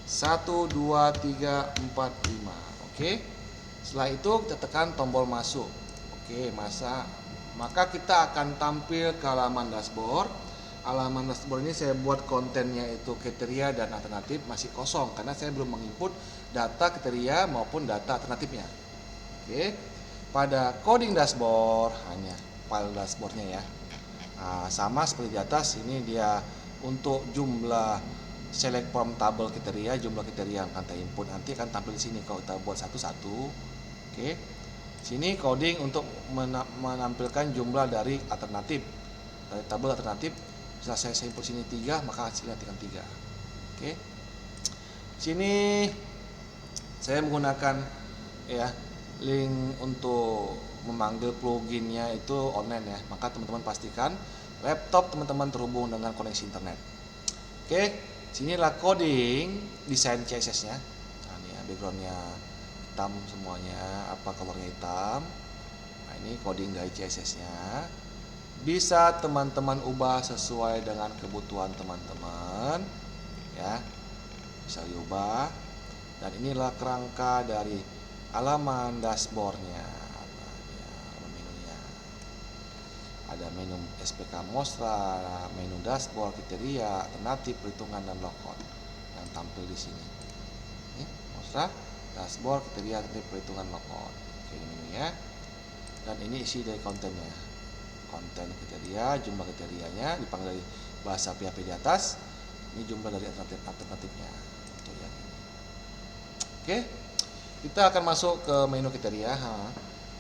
12345. Oke. Setelah itu kita tekan tombol masuk. Oke, maka kita akan tampil ke halaman dashboard. Halaman dashboard ini saya buat kontennya itu kriteria dan alternatif masih kosong karena saya belum menginput data kriteria maupun data alternatifnya. Oke. Pada coding dashboard hanya file dashboardnya ya. Nah, sama seperti di atas, ini dia untuk jumlah select from tabel kriteria, jumlah kriteria yang akan kita input nanti akan tampil di sini kalau kita buat satu-satu. Oke. Sini coding untuk menampilkan jumlah dari alternatif. Dari tabel alternatif, setelah saya input sini 3, maka hasilnya tinggal 3. Oke. Sini saya menggunakan ya link untuk memanggil pluginnya itu online ya. Maka teman-teman pastikan laptop teman-teman terhubung dengan koneksi internet. Oke. Sinilah coding desain CSS-nya. Nah, ini ya background-nya hitam semuanya, apa colornya hitam. Nah, ini coding dari CSS-nya. Bisa teman-teman ubah sesuai dengan kebutuhan teman-teman ya. Bisa diubah. Dan inilah kerangka dari halaman dashboard-nya. Nah, ya, menunya. Ada menu SPK Mosra, menu dashboard, kriteria, alternatif, perhitungan, dan logout yang tampil di sini. Ini Mosra. dashboard kriteria perhitungan logout. Oke, ini menunya. Dan ini isi dari kontennya. Konten kriteria, jumlah kriterianya dipanggil dari bahasa PHP di atas. Ini jumlah dari alternatifnya untuk yang ini. Oke, kita akan masuk ke menu kriteria.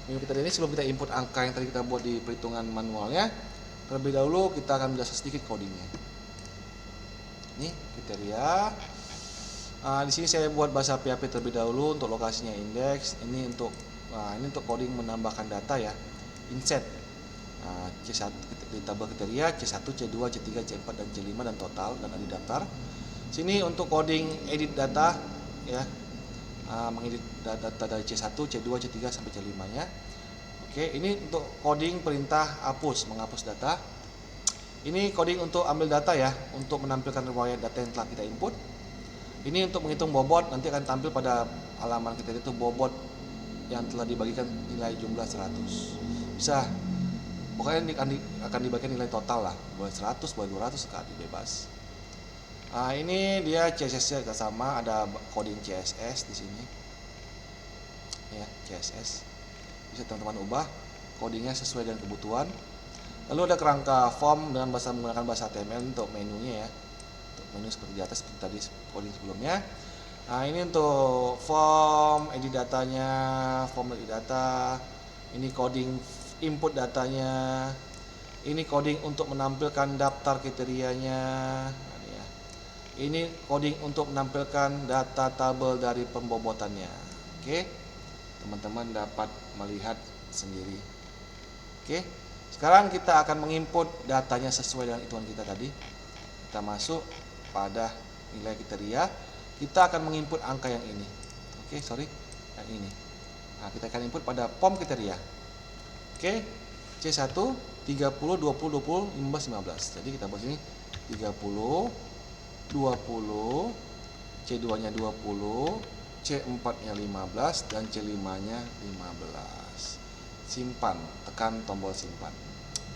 Menu kriteria ini sebelum kita input angka yang tadi kita buat di perhitungan manualnya, terlebih dahulu kita akan belajar sedikit codingnya. Ini kriteria. Di sini saya buat bahasa PHP terlebih dahulu untuk lokasinya indeks. Ini untuk coding menambahkan data ya. Inset C1 di tabel kriteria C1, C2, C3, C4 dan C5 dan total dan ada daftar. Sini untuk coding edit data ya. Mengedit data dari C1, C2, C3 sampai C5-nya. Oke, ini untuk coding perintah hapus, menghapus data. Ini coding untuk ambil data ya, untuk menampilkan riwayat data yang telah kita input. Ini untuk menghitung bobot, nanti akan tampil pada halaman kita itu bobot yang telah dibagikan nilai jumlah 100. Bisa, pokoknya akan dibagikan nilai total lah, boleh 100, boleh 200, sekali bebas. Ini dia CSS-nya juga sama, ada coding CSS di sini. Ya, CSS. Bisa teman-teman ubah codingnya sesuai dengan kebutuhan. Lalu ada kerangka form dengan menggunakan bahasa HTML untuk menunya ya. Untuk menu seperti di atas seperti tadi coding sebelumnya. Ini untuk form edit datanya, form edit data. Ini coding input datanya. Ini coding untuk menampilkan daftar kriterianya. Ini coding untuk menampilkan data tabel dari pembobotannya. Oke, teman-teman dapat melihat sendiri. Oke, sekarang kita akan menginput datanya sesuai dengan hitungan kita tadi. Kita masuk pada nilai kriteria. Kita akan menginput angka yang ini. Oke, yang ini. Kita akan input pada form kriteria. Oke, C1 30, 20, 20, 15, 15. Jadi kita buat sini 30, 20, C2-nya 20, C4-nya 15 dan C5-nya 15. Simpan, tekan tombol simpan.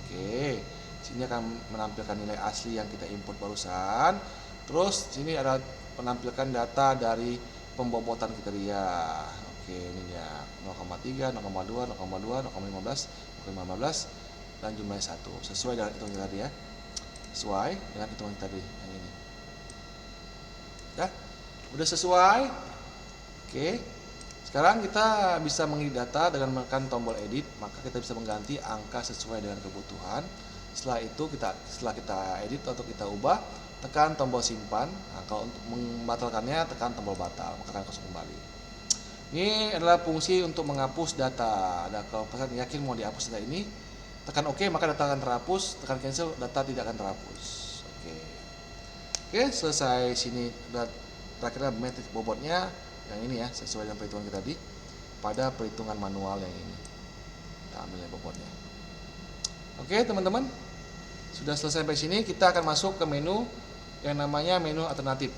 Oke, sini akan menampilkan nilai asli yang kita input barusan. Terus sini ada menampilkan data dari pembobotan kriteria. Oke, ini dia 0,3, 0,2, 0,2, 0,15, 0,15 dan jumlahnya 1. Sesuai dengan hitungan tadi ya. Sesuai dengan hitungan tadi yang ini. Udah sesuai. Oke, sekarang kita bisa mengedit data dengan menekan tombol edit, maka kita bisa mengganti angka sesuai dengan kebutuhan. Setelah kita edit atau kita ubah, tekan tombol simpan. Kalau untuk membatalkannya, tekan tombol batal, maka akan kosong kembali. Ini adalah fungsi untuk menghapus data. Kalau pesan yakin mau dihapus data ini, tekan OK, maka data akan terhapus. Tekan cancel, data tidak akan terhapus. Oke, selesai. Sini terakhir metrik bobotnya yang ini ya, sesuai dengan perhitungan kita tadi pada perhitungan manual yang ini. Kita ambil bobotnya. Oke, teman-teman, sudah selesai sampai sini. Kita akan masuk ke menu yang namanya menu alternatif.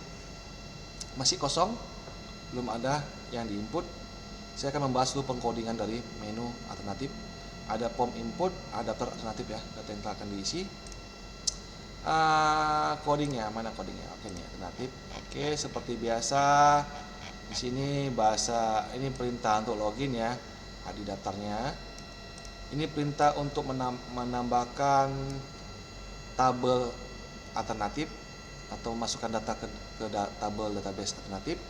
Masih kosong, belum ada yang diinput. Saya akan membahas dulu pengkodingan dari menu alternatif. Ada form input, ada daftar alternatif ya, data yang akan diisi. Codingnya mana codingnya? Oke, ini alternatif. Oke, seperti biasa di sini bahasa ini perintah untuk login ya, di daftarnya. Ini perintah untuk menambahkan tabel alternatif atau memasukkan data ke tabel database alternatif.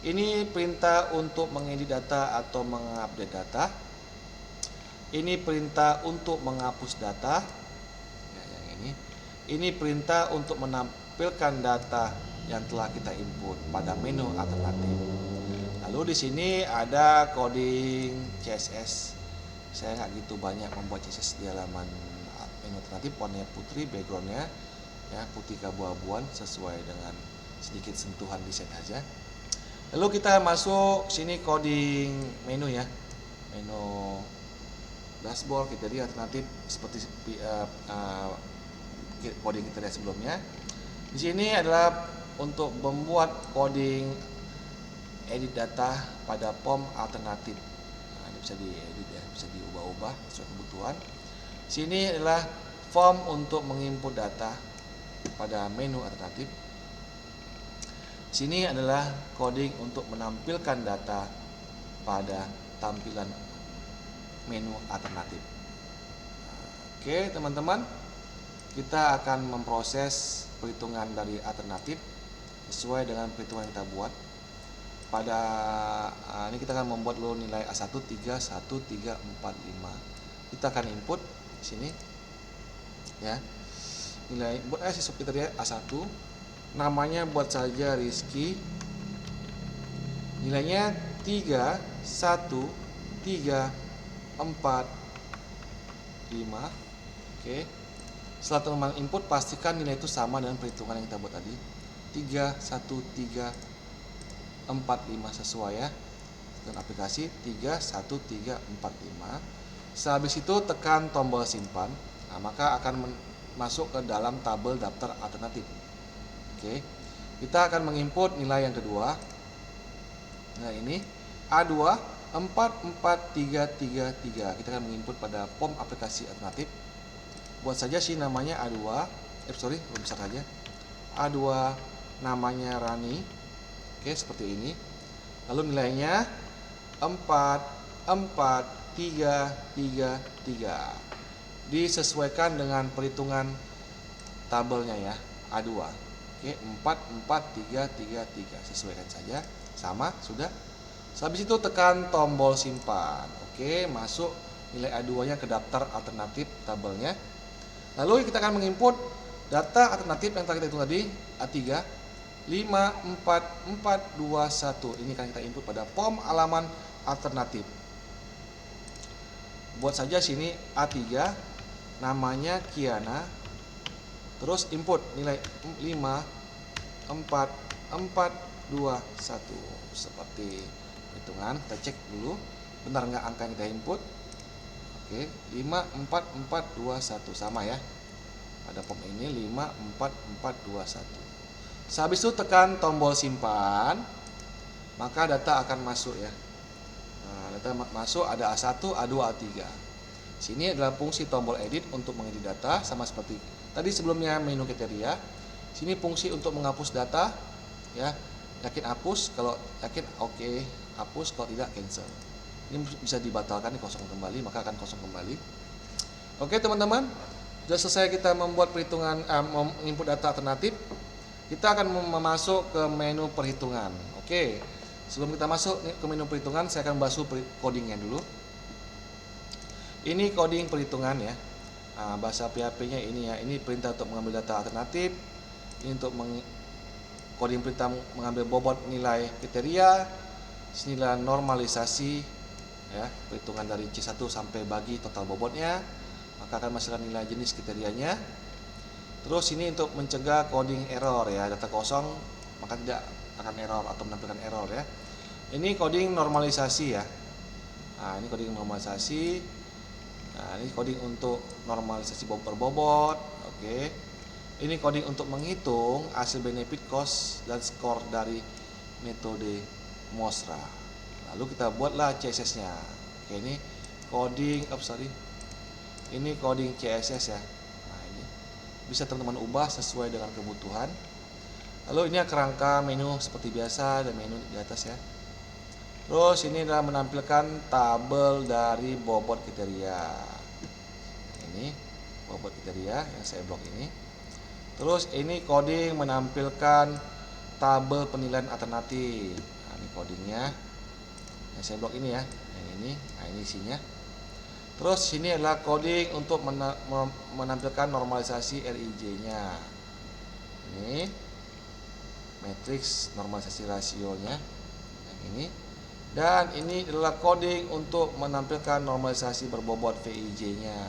Ini perintah untuk mengedit data atau mengupdate data. Ini perintah untuk menghapus data. Ya, yang ini. Ini perintah untuk menampilkan data yang telah kita input pada menu alternatif. Lalu di sini ada coding CSS. Saya nggak gitu banyak membuat CSS di halaman menu alternatif. Warnanya putih, backgroundnya ya putih keabu-abuan sesuai dengan sedikit sentuhan desain aja. Lalu kita masuk sini coding menu ya, menu dashboard kriteria alternatif seperti coding kriteria sebelumnya. Di sini adalah untuk membuat coding edit data pada form alternatif. Ini bisa diedit ya, bisa diubah-ubah sesuai kebutuhan. Sini adalah form untuk menginput data pada menu alternatif. Sini adalah coding untuk menampilkan data pada tampilan menu alternatif. Oke teman-teman, kita akan memproses perhitungan dari alternatif sesuai dengan perhitungan yang kita buat. Pada ini kita akan membuat dulu nilai A1 3 1 3 4 5. Kita akan input sini ya. Nilai buat siswa kita lihat A1. Namanya buat saja Rizky. Nilainya 3 1 3 4 5. Oke. Setelah teman-teman input, pastikan nilai itu sama dengan perhitungan yang kita buat tadi. 3 1 3 4 5 sesuai ya. Dan aplikasi 3 1 3 4 5. Sehabis itu tekan tombol simpan. Nah, maka akan masuk ke dalam tabel daftar alternatif. Oke. Kita akan menginput nilai yang kedua. Nah, ini A2 4 4 3 3 3. Kita akan menginput pada form aplikasi alternatif. Buat saja sih namanya A2. Belum besar aja. A2 namanya Rani. Oke, seperti ini. Lalu nilainya 4 4 3 3 3. Disesuaikan dengan perhitungan tabelnya ya, A2. Oke, 4 4 3 3 3. Sesuaikan saja. Sama, sudah. Habis itu tekan tombol simpan. Oke, masuk nilai A2-nya ke daftar alternatif tabelnya. Lalu kita akan menginput data alternatif yang telah kita hitung tadi, A3 5 4 4 2 1. Ini akan kita input pada form halaman alternatif. Buat saja sini A3 namanya Kiana. Terus input nilai 5 4 4 2 1. Seperti hitungan, kita cek dulu benar nggak angka yang kita input. Oke, 5 4 4 2 1 sama ya. Pada form ini 5 4 4 2 1. Habis itu tekan tombol simpan, maka data akan masuk ya. Nah, data masuk ada A1, A2, A3. Sini adalah fungsi tombol edit untuk mengedit data, sama seperti tadi sebelumnya menu kriteria. Sini fungsi untuk menghapus data ya. Yakin hapus, kalau yakin oke, hapus, kalau tidak cancel. Ini bisa dibatalkan, kosong kembali, maka akan kosong kembali. Oke teman-teman, sudah selesai kita membuat perhitungan, menginput data alternatif. Kita akan masuk ke menu perhitungan. Oke, sebelum kita masuk ke menu perhitungan, saya akan bahas codingnya dulu. Ini coding perhitungan ya. Nah, bahasa PHP-nya ini ya. Ini perintah untuk mengambil data alternatif. Ini untuk coding perintah mengambil bobot nilai kriteria, nilai normalisasi ya, perhitungan dari C1 sampai bagi total bobotnya, maka akan menghasilkan nilai jenis kriterianya. Terus ini untuk mencegah coding error ya, data kosong maka tidak akan error atau menampilkan error ya. Ini coding normalisasi ya. Nah, ini coding normalisasi. Nah, ini coding untuk normalisasi berbobot. Oke. Ini coding untuk menghitung hasil benefit, cost, dan skor dari metode Mosra. Lalu kita buatlah CSS-nya. Oke, ini coding, ini coding CSS ya. Nah, ini bisa teman-teman ubah sesuai dengan kebutuhan. Lalu ini kerangka menu seperti biasa, dan menu di atas ya. Terus ini adalah menampilkan tabel dari bobot kriteria. Ini bobot kriteria yang saya blok ini. Terus ini coding menampilkan tabel penilaian alternatif. Nah, ini codingnya yang saya blok ini ya, yang ini. Nah, ini isinya. Terus sini adalah coding untuk menampilkan normalisasi RIJ-nya. Ini matriks normalisasi rasionya yang ini. Dan ini adalah coding untuk menampilkan normalisasi berbobot VIJ-nya.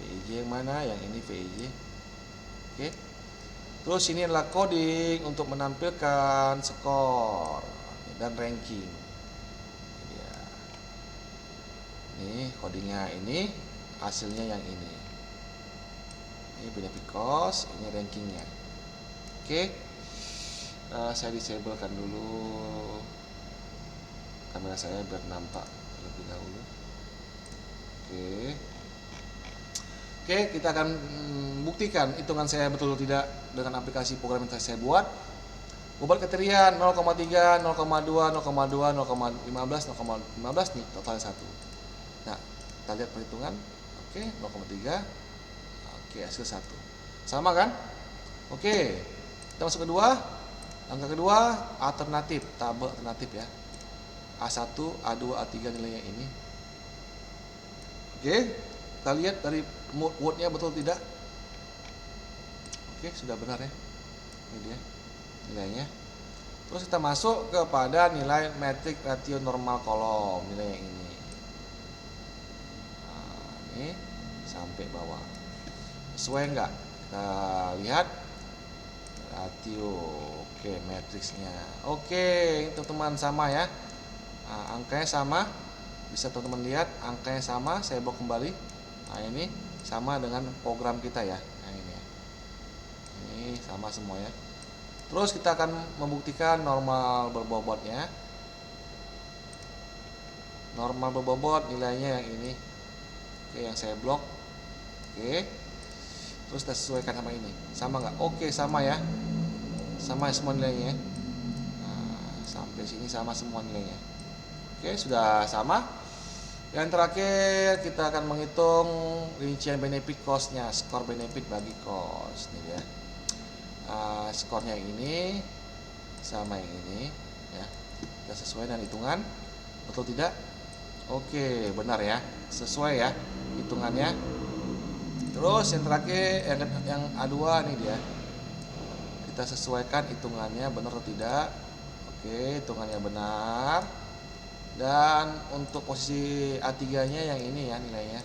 VIJ yang mana? Yang ini VIJ. Oke. Terus ini adalah coding untuk menampilkan skor dan ranking. Ini codingnya, ini hasilnya yang ini. Ini benefit cost, ini rankingnya. Oke. Saya disablekan dulu kamera saya biar nampak terlebih dahulu. Oke, kita akan buktikan hitungan saya betul atau tidak dengan aplikasi program yang saya buat. Bobot kriteria 0,3, 0,2, 0,2, 0,15, 0,15 nih total 1. Nah, kita lihat perhitungan. Oke, 0,3. Oke, hasil 1. Sama kan? Oke. Kita masuk kedua. Angka kedua alternatif, tabel alternatif ya. A1, A2, A3 nilainya ini. Oke, kita lihat dari wordnya betul tidak? Oke, sudah benar ya. Ini dia nilainya. Terus kita masuk kepada nilai metrik ratio normal kolom, nilai yang ini. Nah, ini sampai bawah. Sesuai enggak? Kita lihat ratio. Oke, matriksnya. Oke, teman-teman sama ya. Nah, angkanya sama. Bisa teman-teman lihat angkanya sama. Saya bawa kembali. Nah, ini sama dengan program kita ya. Nah, ini ya. Ini sama semua ya. Terus kita akan membuktikan normal berbobotnya. Normal berbobot nilainya yang ini. Oke, yang saya blok. Oke. Terus kita sesuaikan sama ini. Sama nggak? Oke, sama ya. Sama semua nilainya. Nah, sampai sini sama semua nilainya. Oke, sudah sama. Yang terakhir kita akan menghitung rincian benefit cost-nya, skor benefit bagi cost. Ini ya. Skornya ini sama yang ini ya. Kita sesuai dengan hitungan. Betul tidak? Oke, benar ya. Sesuai ya hitungannya. Terus yang terakhir yang A2 ini dia. Kita sesuaikan hitungannya benar atau tidak. Oke, hitungannya benar. Dan untuk posisi A3-nya yang ini ya nilainya.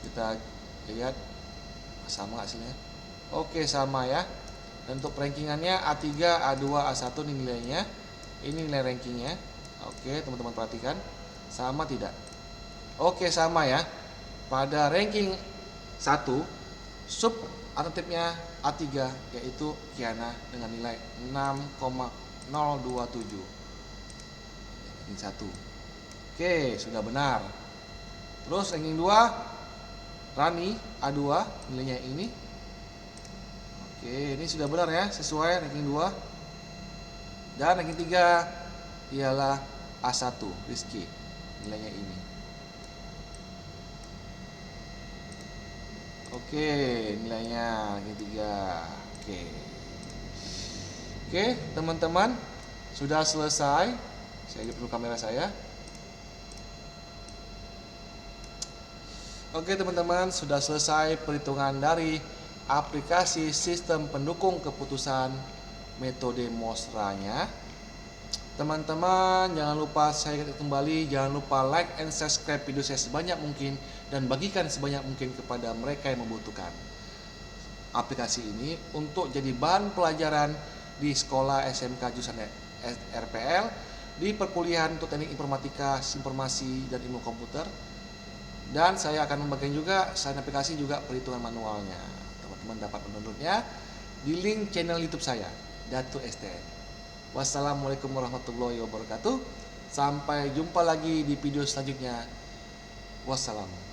Kita lihat sama hasilnya. Oke, sama ya. Dan untuk rankingannya A3, A2, A1 ini nilainya. Ini nilai rankingnya. Oke, teman-teman perhatikan. Sama tidak? Oke, sama ya. Pada ranking 1, sub alternatifnya A3 yaitu Kiana dengan nilai 6,027. Ranking 1. Oke, sudah benar. Terus ranking 2 Rani A2 nilainya ini. Oke, ini sudah benar ya, sesuai ranking 2. Dan ranking 3 ialah A1 Rizky nilainya ini. Oke, nilainya ranking 3. Oke, teman-teman, sudah selesai. Saya lihat dulu kamera saya. Oke, teman-teman, sudah selesai perhitungan dari aplikasi sistem pendukung keputusan metode Mosra-nya. Teman-teman, jangan lupa saya ingatkan kembali, jangan lupa like and subscribe video saya sebanyak mungkin dan bagikan sebanyak mungkin kepada mereka yang membutuhkan aplikasi ini untuk jadi bahan pelajaran di sekolah SMK jurusan RPL, di perkuliahan untuk teknik informatika, informasi dan ilmu komputer. Dan saya akan membagikan juga selain aplikasi juga perhitungan manualnya. Teman-teman dapat mendownloadnya di link channel YouTube saya, Datu STM. Wassalamualaikum warahmatullahi wabarakatuh. Sampai jumpa lagi di video selanjutnya. Wassalam.